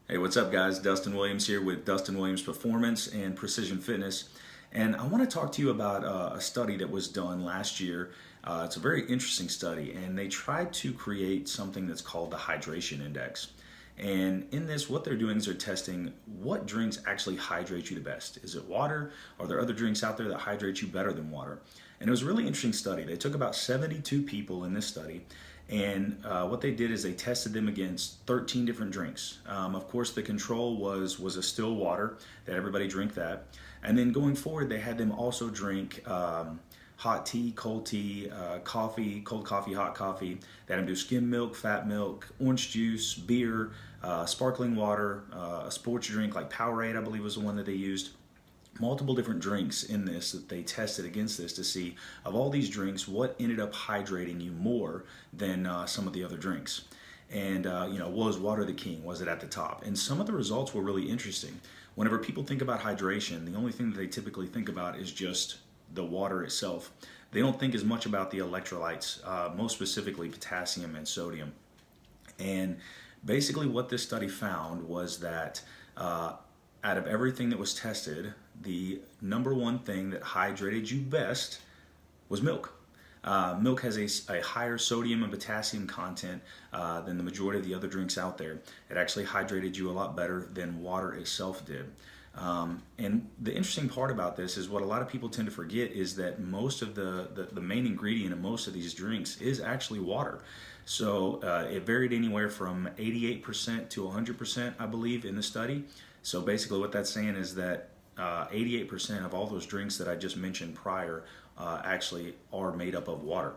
Hey, what's up, guys? Dustin Williams here with Dustin Williams Performance and Precision Fitness. And I want to talk to you about a study that was done last year. It's a very interesting study, and they tried to create something that's called the hydration index. And in this, what they're doing is they're testing what drinks actually hydrate you the best. Is it water? Are there other drinks out there that hydrate you better than water? And it was a really interesting study. They took about 72 people in this study, and what they did is they tested them against 13 different drinks. Of course, the control was a still water, that everybody drink that. And then going forward, they had them also drink hot tea, coffee, cold coffee, hot coffee. They had them do skim milk, fat milk, orange juice, beer, sparkling water, a sports drink like Powerade, I believe was the one that they used. Multiple different drinks in this that they tested against this to see, of all these drinks, what ended up hydrating you more than some of the other drinks. And was water the king? Was it at the top? And some of the results were really interesting. Whenever people think about hydration, the only thing that they typically think about is just the water itself. They don't think as much about the electrolytes, most specifically potassium and sodium. And basically what this study found was that out of everything that was tested, the number one thing that hydrated you best was milk. Milk has a higher sodium and potassium content than the majority of the other drinks out there. It actually hydrated you a lot better than water itself did. And the interesting part about this is what a lot of people tend to forget is that most of the main ingredient in most of these drinks is actually water. So it varied anywhere from 88% to 100%, I believe, in the study. So basically what that's saying is that 88% of all those drinks that I just mentioned prior actually are made up of water.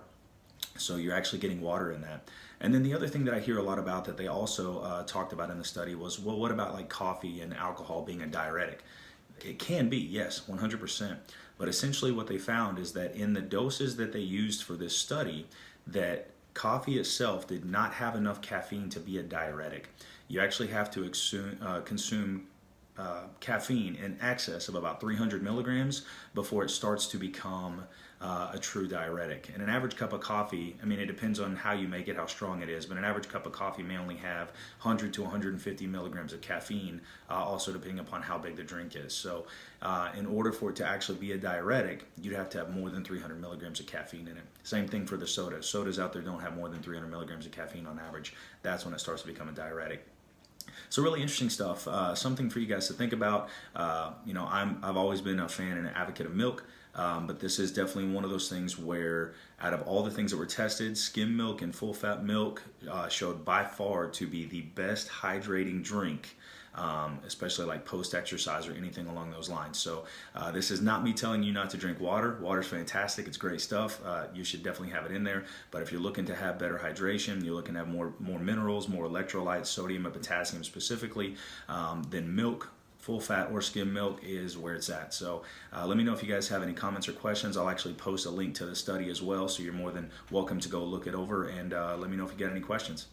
So you're actually getting water in that. And then the other thing that I hear a lot about that they also talked about in the study was, well, what about like coffee and alcohol being a diuretic? It can be, yes, 100%. But essentially what they found is that in the doses that they used for this study, that coffee itself did not have enough caffeine to be a diuretic. You actually have to consume caffeine in excess of about 300 milligrams before it starts to become a true diuretic. And an average cup of coffee, I mean, it depends on how you make it, how strong it is, but an average cup of coffee may only have 100 to 150 milligrams of caffeine, also depending upon how big the drink is. So in order for it to actually be a diuretic, you'd have to have more than 300 milligrams of caffeine in it. Same thing for the sodas. Sodas out there don't have more than 300 milligrams of caffeine on average. That's when it starts to become a diuretic. So really interesting stuff. Something for you guys to think about. I've always been a fan and an advocate of milk, but this is definitely one of those things where out of all the things that were tested, skim milk and full fat milk showed by far to be the best hydrating drink, especially like post-exercise or anything along those lines. So this is not me telling you not to drink water. Water's fantastic. It's great stuff. You should definitely have it in there. But if you're looking to have better hydration, you're looking to have more minerals, more electrolytes, sodium and potassium specifically, then milk, full fat or skim milk is where it's at. So let me know if you guys have any comments or questions. I'll actually post a link to the study as well, so you're more than welcome to go look it over, and let me know if you got any questions.